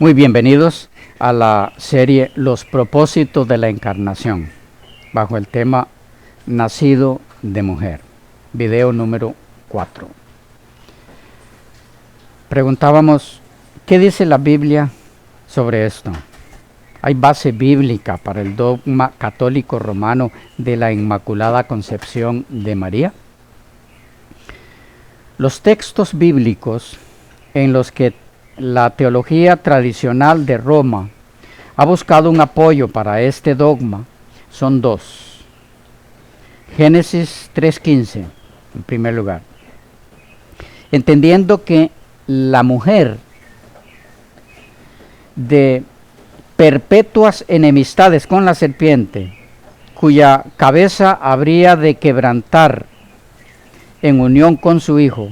Muy bienvenidos a la serie Los propósitos de la encarnación, bajo el tema Nacido de mujer, video número 4. Preguntábamos, ¿qué dice la Biblia sobre esto? ¿Hay base bíblica para el dogma católico romano de la Inmaculada Concepción de María? Los textos bíblicos en los que la teología tradicional de Roma ha buscado un apoyo para este dogma son dos. Génesis 3:15, en primer lugar. Entendiendo que la mujer de perpetuas enemistades con la serpiente, cuya cabeza habría de quebrantar en unión con su hijo,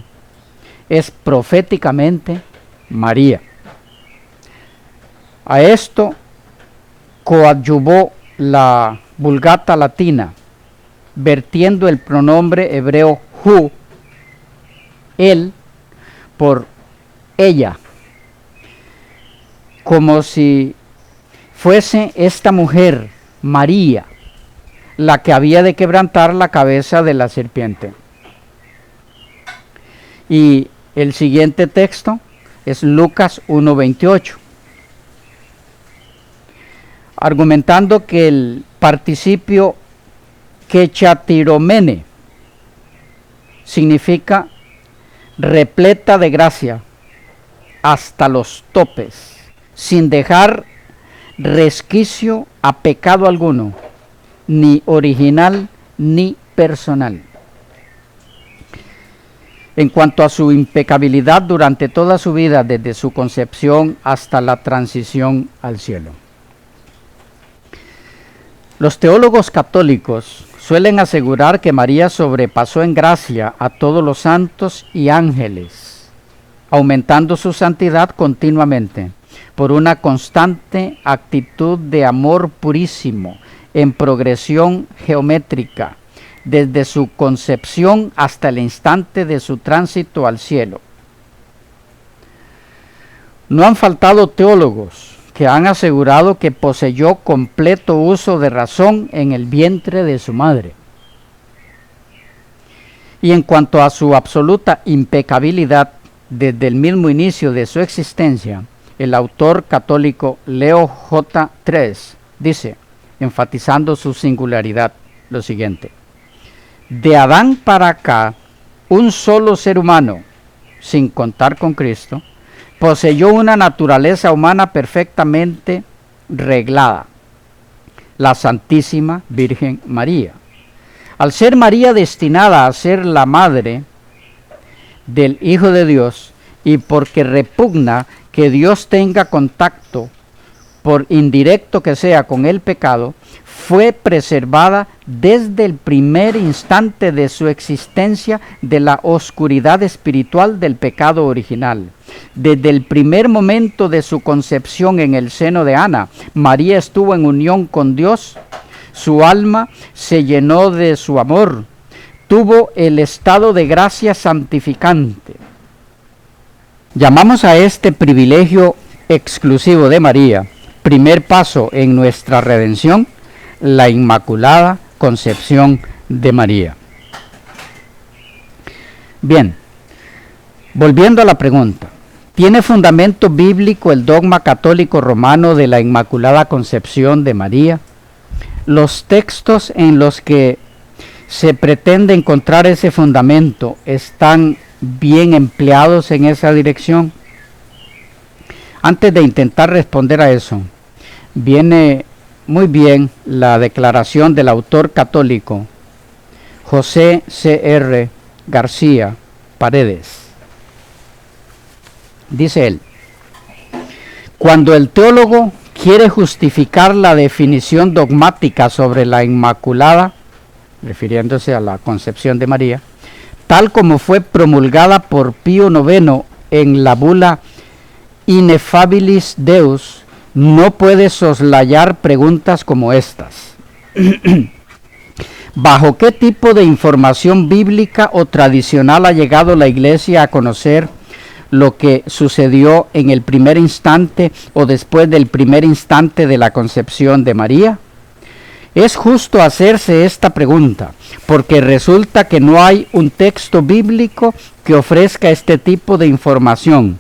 es proféticamente María. A esto coadyuvó la Vulgata latina, vertiendo el pronombre hebreo hu, él, por ella, como si fuese esta mujer, María, la que había de quebrantar la cabeza de la serpiente. Y el siguiente texto es Lucas 1:28, argumentando que el participio kechatiromene significa repleta de gracia hasta los topes, sin dejar resquicio a pecado alguno, ni original ni personal. En cuanto a su impecabilidad durante toda su vida, desde su concepción hasta la transición al cielo. Los teólogos católicos suelen asegurar que María sobrepasó en gracia a todos los santos y ángeles, aumentando su santidad continuamente por una constante actitud de amor purísimo en progresión geométrica, desde su concepción hasta el instante de su tránsito al cielo. No han faltado teólogos que han asegurado que poseyó completo uso de razón en el vientre de su madre. Y en cuanto a su absoluta impecabilidad desde el mismo inicio de su existencia, el autor católico Leo J. Tres dice, enfatizando su singularidad, lo siguiente: de Adán para acá, un solo ser humano, sin contar con Cristo, poseyó una naturaleza humana perfectamente reglada, la Santísima Virgen María. Al ser María destinada a ser la madre del Hijo de Dios, y porque repugna que Dios tenga contacto, por indirecto que sea, con el pecado, fue preservada desde el primer instante de su existencia de la oscuridad espiritual del pecado original. Desde el primer momento de su concepción en el seno de Ana, María estuvo en unión con Dios. Su alma se llenó de su amor, tuvo el estado de gracia santificante. Llamamos a este privilegio exclusivo de María, primer paso en nuestra redención, la Inmaculada Concepción de María. Bien, volviendo a la pregunta, ¿tiene fundamento bíblico el dogma católico romano de la Inmaculada Concepción de María? Los textos en los que se pretende encontrar ese fundamento están bien empleados en esa dirección. Antes de intentar responder a eso, viene muy bien la declaración del autor católico José C.R. García Paredes. Dice él: cuando el teólogo quiere justificar la definición dogmática sobre la Inmaculada, refiriéndose a la concepción de María, tal como fue promulgada por Pío IX en la bula Ineffabilis Deus, no puede soslayar preguntas como estas. ¿Bajo qué tipo de información bíblica o tradicional ha llegado la Iglesia a conocer lo que sucedió en el primer instante o después del primer instante de la concepción de María? Es justo hacerse esta pregunta, porque resulta que no hay un texto bíblico que ofrezca este tipo de información,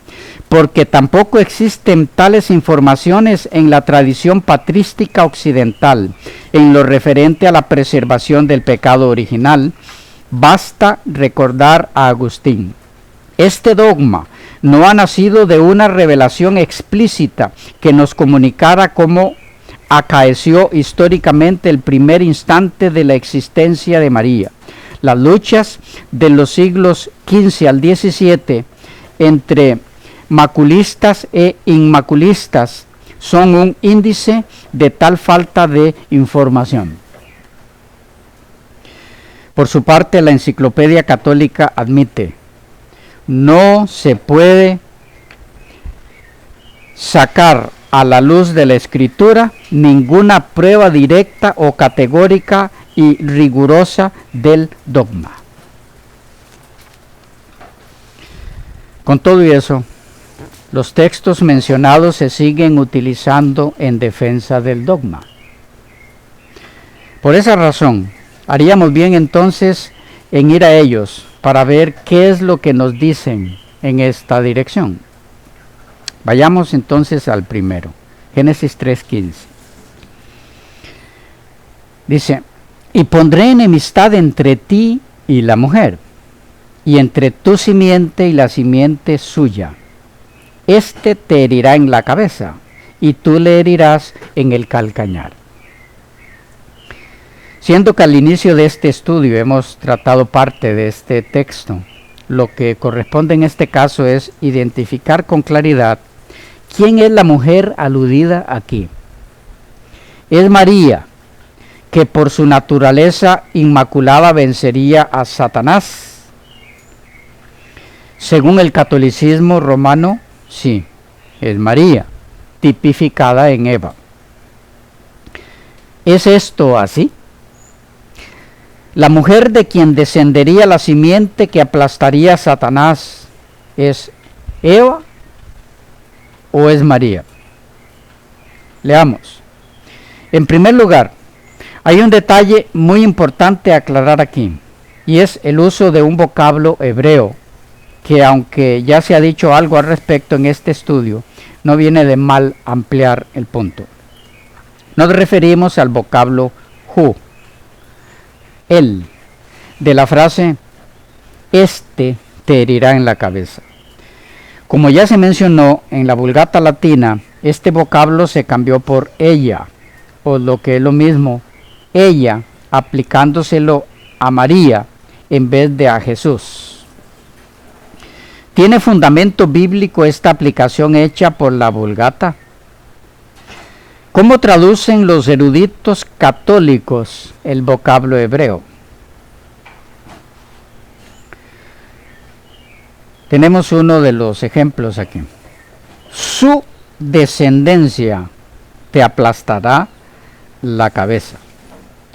porque tampoco existen tales informaciones en la tradición patrística occidental, en lo referente a la preservación del pecado original. Basta recordar a Agustín. Este dogma no ha nacido de una revelación explícita que nos comunicara cómo acaeció históricamente el primer instante de la existencia de María. Las luchas de los siglos XV al XVII entre maculistas e inmaculistas son un índice de tal falta de información. Por su parte, la Enciclopedia Católica admite: no se puede sacar a la luz de la Escritura ninguna prueba directa o categórica y rigurosa del dogma. Con todo y eso, los textos mencionados se siguen utilizando en defensa del dogma. Por esa razón, haríamos bien entonces en ir a ellos para ver qué es lo que nos dicen en esta dirección. Vayamos entonces al primero, Génesis 3:15. Dice: y pondré enemistad entre ti y la mujer, y entre tu simiente y la simiente suya. Este te herirá en la cabeza, y tú le herirás en el calcañar. Siendo que al inicio de este estudio hemos tratado parte de este texto, lo que corresponde en este caso es identificar con claridad quién es la mujer aludida aquí. Es María, que por su naturaleza inmaculada vencería a Satanás. Según el catolicismo romano, sí, es María, tipificada en Eva. ¿Es esto así? La mujer de quien descendería la simiente que aplastaría a Satanás, ¿es Eva o es María? Leamos. En primer lugar, hay un detalle muy importante a aclarar aquí, y es el uso de un vocablo hebreo, que aunque ya se ha dicho algo al respecto en este estudio, no viene de mal ampliar el punto. Nos referimos al vocablo hu, él, de la frase este te herirá en la cabeza. Como ya se mencionó en la Vulgata latina, este vocablo se cambió por ella, o lo que es lo mismo, ella, aplicándoselo a María en vez de a Jesús. ¿Tiene fundamento bíblico esta aplicación hecha por la Vulgata? ¿Cómo traducen los eruditos católicos el vocablo hebreo? Tenemos uno de los ejemplos aquí. Su descendencia te aplastará la cabeza.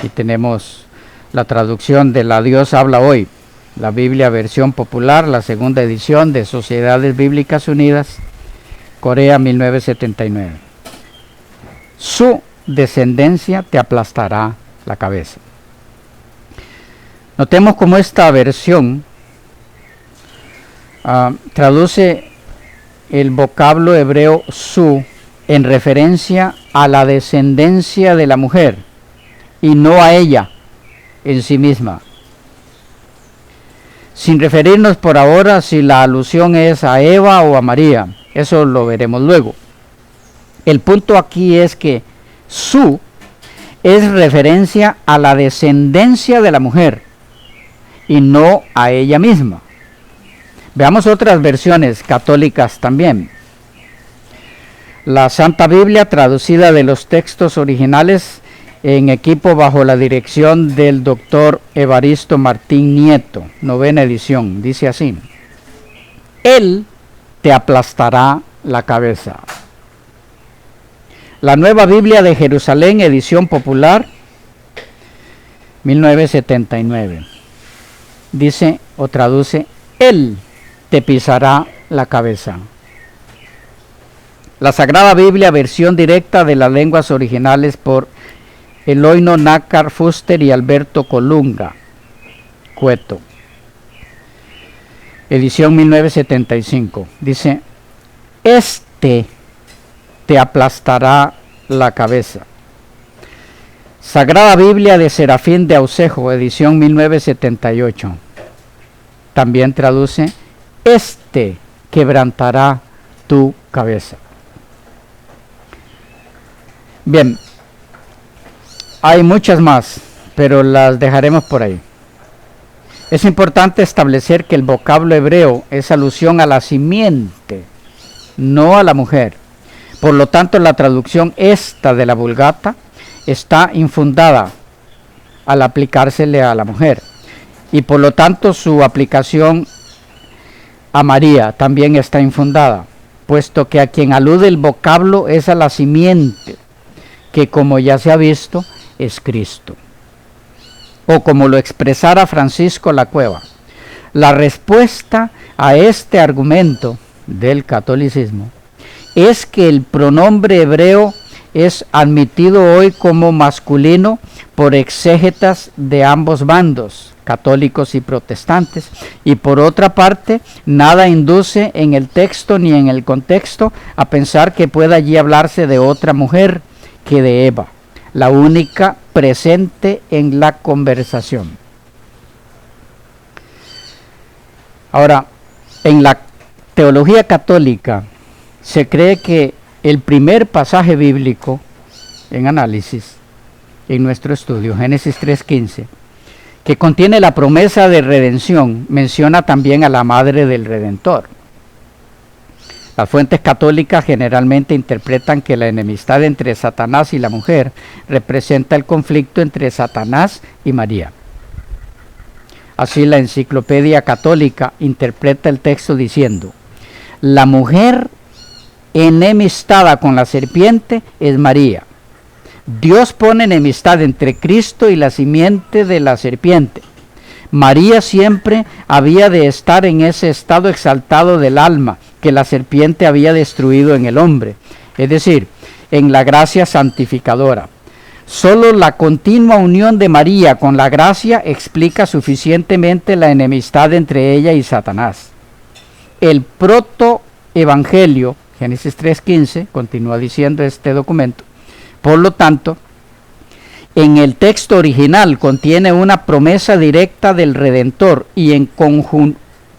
Y tenemos la traducción de La Dios habla hoy, la Biblia versión popular, la segunda edición de Sociedades Bíblicas Unidas, Corea 1979. Su descendencia te aplastará la cabeza. Notemos cómo esta versión traduce el vocablo hebreo su en referencia a la descendencia de la mujer y no a ella en sí misma. Sin referirnos por ahora si la alusión es a Eva o a María, eso lo veremos luego. El punto aquí es que su es referencia a la descendencia de la mujer y no a ella misma. Veamos otras versiones católicas también. La Santa Biblia, traducida de los textos originales en equipo bajo la dirección del doctor Evaristo Martín Nieto, 9ª edición, dice así: Él te aplastará la cabeza. La Nueva Biblia de Jerusalén, edición popular, 1979, dice o traduce: Él te pisará la cabeza. La Sagrada Biblia, versión directa de las lenguas originales por Eloino Nácar Fuster y Alberto Colunga, Cueto. Edición 1975. Dice: este te aplastará la cabeza. Sagrada Biblia de Serafín de Aucejo, edición 1978. También traduce: este quebrantará tu cabeza. Bien, hay muchas más, pero las dejaremos por ahí. Es importante establecer que el vocablo hebreo es alusión a la simiente, no a la mujer. Por lo tanto, la traducción esta de la Vulgata está infundada al aplicársele a la mujer. Y por lo tanto, su aplicación a María también está infundada, puesto que a quien alude el vocablo es a la simiente, que como ya se ha visto, es Cristo. O como lo expresara Francisco La Cueva, la respuesta a este argumento del catolicismo es que el pronombre hebreo es admitido hoy como masculino por exégetas de ambos bandos, católicos y protestantes, y por otra parte, nada induce en el texto ni en el contexto a pensar que pueda allí hablarse de otra mujer que de Eva, la única presente en la conversación. Ahora, en la teología católica se cree que el primer pasaje bíblico en análisis, en nuestro estudio, Génesis 3:15, que contiene la promesa de redención, menciona también a la madre del Redentor. Las fuentes católicas generalmente interpretan que la enemistad entre Satanás y la mujer representa el conflicto entre Satanás y María. Así, la Enciclopedia Católica interpreta el texto diciendo: la mujer enemistada con la serpiente es María. Dios pone enemistad entre Cristo y la simiente de la serpiente. María siempre había de estar en ese estado exaltado del alma que la serpiente había destruido en el hombre, es decir, en la gracia santificadora. Solo la continua unión de María con la gracia explica suficientemente la enemistad entre ella y Satanás. El protoevangelio, Génesis 3:15, continúa diciendo este documento, por lo tanto, en el texto original contiene una promesa directa del Redentor y en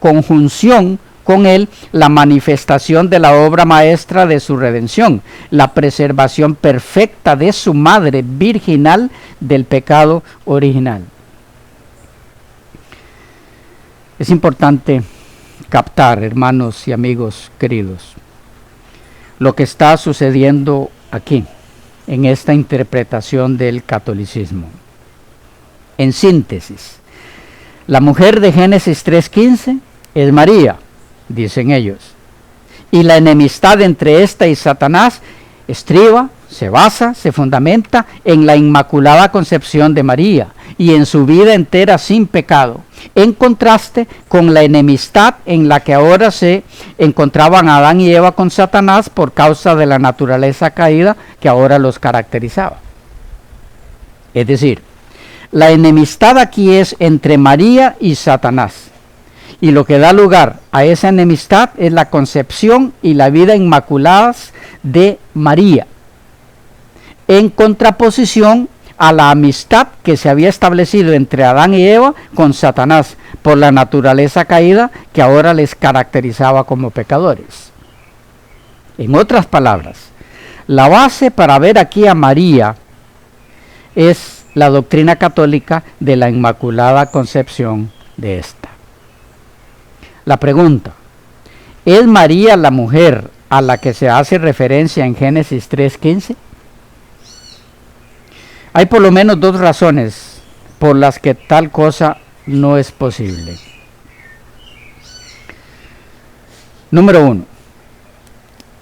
conjunción con él la manifestación de la obra maestra de su redención, la preservación perfecta de su madre virginal del pecado original. Es importante captar, hermanos y amigos queridos, lo que está sucediendo aquí, en esta interpretación del catolicismo. En síntesis, la mujer de Génesis 3:15 es María, dicen ellos, y la enemistad entre ésta y Satanás estriba, se basa, se fundamenta en la Inmaculada Concepción de María y en su vida entera sin pecado, en contraste con la enemistad en la que ahora se encontraban Adán y Eva con Satanás por causa de la naturaleza caída que ahora los caracterizaba. Es decir, la enemistad aquí es entre María y Satanás, y lo que da lugar a esa enemistad es la concepción y la vida inmaculadas de María, en contraposición a la amistad que se había establecido entre Adán y Eva con Satanás por la naturaleza caída que ahora les caracterizaba como pecadores. En otras palabras, la base para ver aquí a María es la doctrina católica de la Inmaculada Concepción de esta. La pregunta: ¿es María la mujer a la que se hace referencia en Génesis 3:15? Hay por lo menos dos razones por las que tal cosa no es posible. Número 1.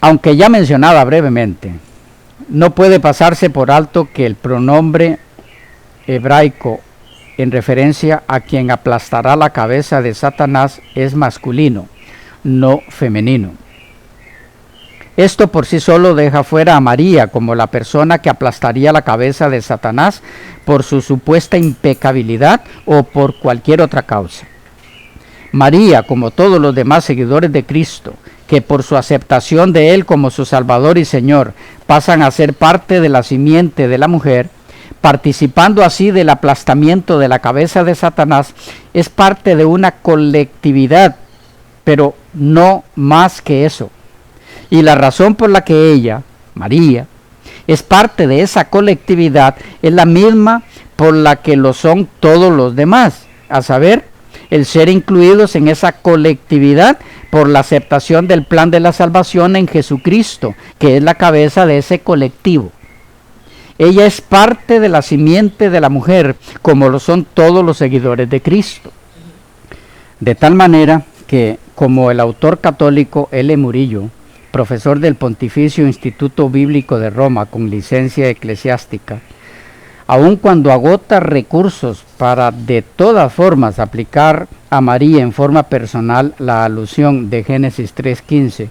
Aunque ya mencionada brevemente, no puede pasarse por alto que el pronombre hebraico en referencia a quien aplastará la cabeza de Satanás es masculino, no femenino. Esto por sí solo deja fuera a María como la persona que aplastaría la cabeza de Satanás por su supuesta impecabilidad o por cualquier otra causa. María, como todos los demás seguidores de Cristo, que por su aceptación de Él como su Salvador y Señor pasan a ser parte de la simiente de la mujer, participando así del aplastamiento de la cabeza de Satanás, es parte de una colectividad, pero no más que eso. Y la razón por la que ella, María, es parte de esa colectividad es la misma por la que lo son todos los demás, a saber, el ser incluidos en esa colectividad por la aceptación del plan de la salvación en Jesucristo, que es la cabeza de ese colectivo. Ella es parte de la simiente de la mujer, como lo son todos los seguidores de Cristo. De tal manera que, como el autor católico L. Murillo, profesor del Pontificio Instituto Bíblico de Roma con licencia eclesiástica, aun cuando agota recursos para de todas formas aplicar a María en forma personal la alusión de Génesis 3:15,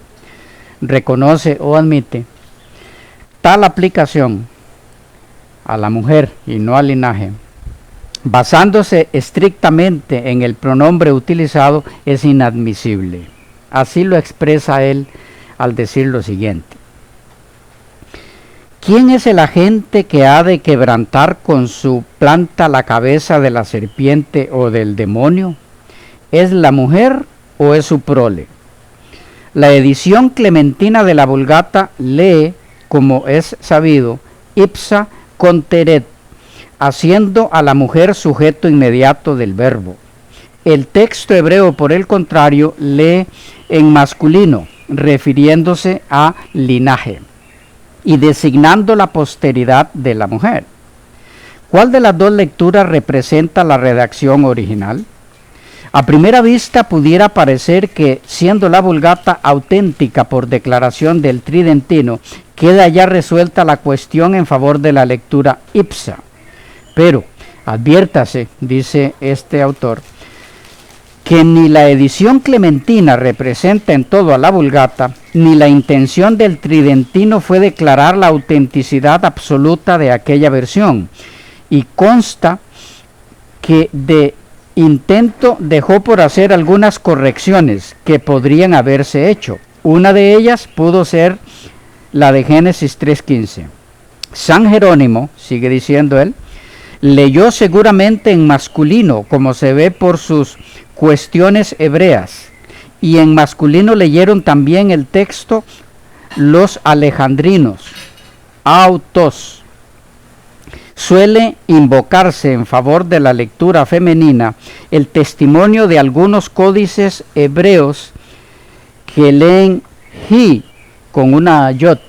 reconoce o admite tal aplicación a la mujer y no al linaje, basándose estrictamente en el pronombre utilizado, es inadmisible. Así lo expresa él al decir lo siguiente: ¿quién es el agente que ha de quebrantar con su planta la cabeza de la serpiente o del demonio? ¿Es la mujer o es su prole? La edición clementina de la Vulgata lee, como es sabido, ipsa conteret, haciendo a la mujer sujeto inmediato del verbo. El texto hebreo, por el contrario, lee en masculino, refiriéndose a linaje y designando la posteridad de la mujer. ¿Cuál de las dos lecturas representa la redacción original? A primera vista pudiera parecer que, siendo la Vulgata auténtica por declaración del tridentino, queda ya resuelta la cuestión en favor de la lectura ipsa. Pero, adviértase, dice este autor, que ni la edición clementina representa en todo a la Vulgata, ni la intención del tridentino fue declarar la autenticidad absoluta de aquella versión, y consta que de intento dejó por hacer algunas correcciones que podrían haberse hecho. Una de ellas pudo ser la de Génesis 3:15. San Jerónimo, sigue diciendo él, leyó seguramente en masculino, como se ve por sus cuestiones hebreas, y en masculino leyeron también el texto los alejandrinos, autos. Suele invocarse en favor de la lectura femenina el testimonio de algunos códices hebreos que leen hi con una yod,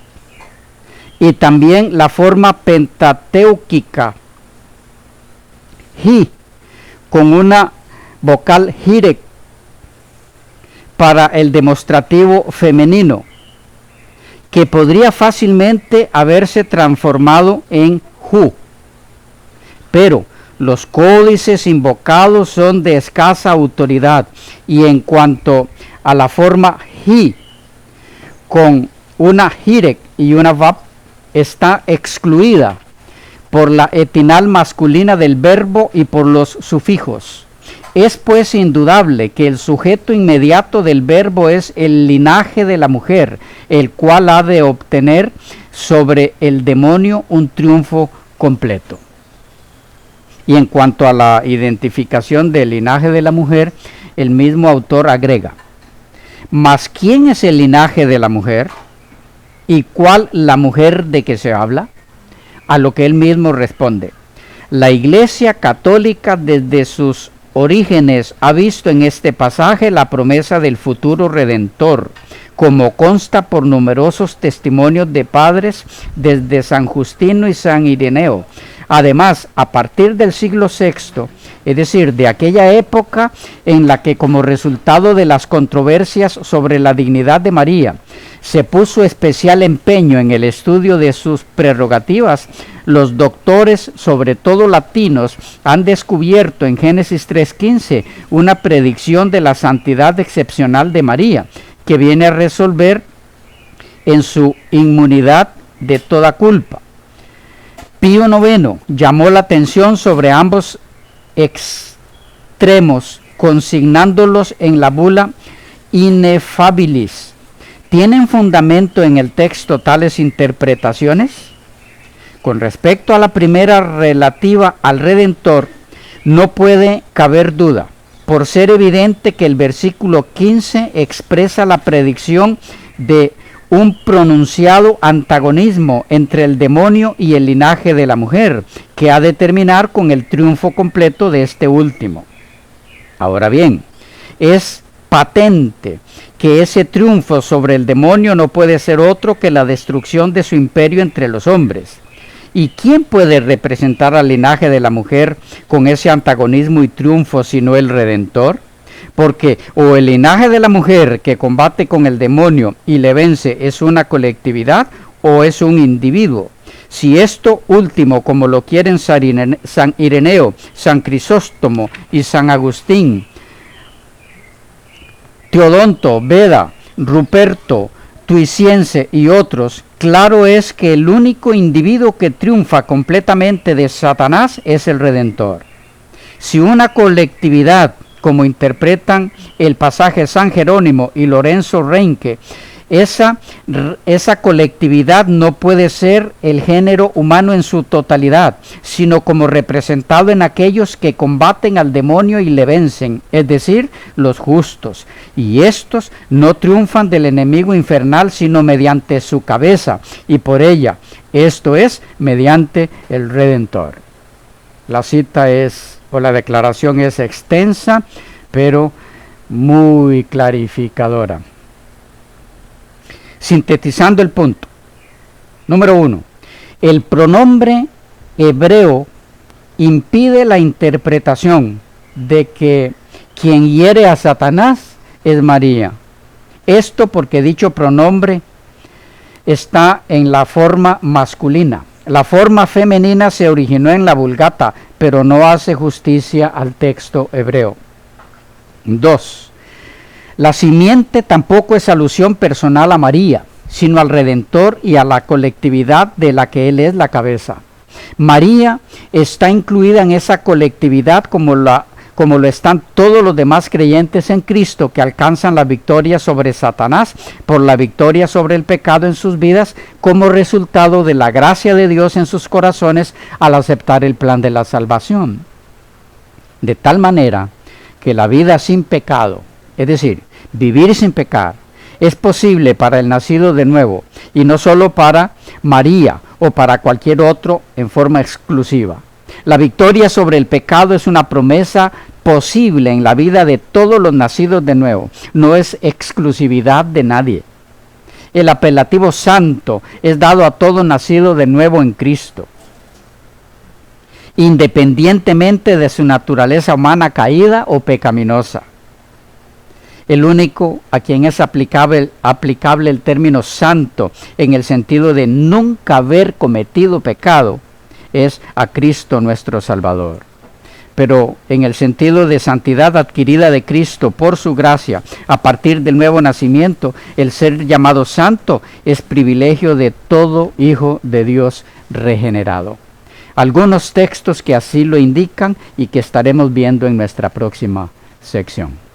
y también la forma pentateuquica hi con una vocal hirek para el demostrativo femenino, que podría fácilmente haberse transformado en hu. Pero los códices invocados son de escasa autoridad, y en cuanto a la forma hi con una hirek y una vab, está excluida por la etinal masculina del verbo y por los sufijos. Es pues indudable que el sujeto inmediato del verbo es el linaje de la mujer, el cual ha de obtener sobre el demonio un triunfo completo. Y en cuanto a la identificación del linaje de la mujer, el mismo autor agrega: ¿mas quién es el linaje de la mujer? ¿Y cuál la mujer de que se habla? A lo que él mismo responde: la Iglesia Católica desde sus orígenes ha visto en este pasaje la promesa del futuro Redentor, como consta por numerosos testimonios de padres desde San Justino y San Ireneo. Además, a partir del siglo VI, es decir, de aquella época en la que, como resultado de las controversias sobre la dignidad de María, se puso especial empeño en el estudio de sus prerrogativas, los doctores, sobre todo latinos, han descubierto en Génesis 3:15 una predicción de la santidad excepcional de María, que viene a resolver en su inmunidad de toda culpa. Pío IX llamó la atención sobre ambos extremos, consignándolos en la bula Ineffabilis. ¿Tienen fundamento en el texto tales interpretaciones? Con respecto a la primera, relativa al Redentor, no puede caber duda, por ser evidente que el versículo 15 expresa la predicción de un pronunciado antagonismo entre el demonio y el linaje de la mujer, que ha de terminar con el triunfo completo de este último. Ahora bien, es patente que ese triunfo sobre el demonio no puede ser otro que la destrucción de su imperio entre los hombres. ¿Y quién puede representar al linaje de la mujer con ese antagonismo y triunfo sino el Redentor? Porque o el linaje de la mujer que combate con el demonio y le vence es una colectividad o es un individuo. Si esto último, como lo quieren San Ireneo, San Crisóstomo y San Agustín, Teodonto, Beda, Ruperto, Tuiciense y otros, claro es que el único individuo que triunfa completamente de Satanás es el Redentor. Si una colectividad, como interpretan el pasaje San Jerónimo y Lorenzo Reinke, esa colectividad no puede ser el género humano en su totalidad, sino como representado en aquellos que combaten al demonio y le vencen, es decir, los justos. Y estos no triunfan del enemigo infernal, sino mediante su cabeza, y por ella, esto es, mediante el Redentor. La cita la declaración es extensa, pero muy clarificadora. Sintetizando el punto. Número 1. El pronombre hebreo impide la interpretación de que quien hiere a Satanás es María. Esto porque dicho pronombre está en la forma masculina. La forma femenina se originó en la Vulgata, pero no hace justicia al texto hebreo. 2. La simiente tampoco es alusión personal a María, sino al Redentor y a la colectividad de la que Él es la cabeza. María está incluida en esa colectividad como lo están todos los demás creyentes en Cristo que alcanzan la victoria sobre Satanás por la victoria sobre el pecado en sus vidas como resultado de la gracia de Dios en sus corazones al aceptar el plan de la salvación. De tal manera que la vida sin pecado, es decir, vivir sin pecar, es posible para el nacido de nuevo y no solo para María o para cualquier otro en forma exclusiva. La victoria sobre el pecado es una promesa posible en la vida de todos los nacidos de nuevo, no es exclusividad de nadie. El apelativo santo es dado a todo nacido de nuevo en Cristo, independientemente de su naturaleza humana caída o pecaminosa. El único a quien es aplicable el término santo en el sentido de nunca haber cometido pecado es a Cristo nuestro Salvador. Pero en el sentido de santidad adquirida de Cristo por su gracia, a partir del nuevo nacimiento, el ser llamado santo es privilegio de todo hijo de Dios regenerado. Algunos textos que así lo indican y que estaremos viendo en nuestra próxima sección.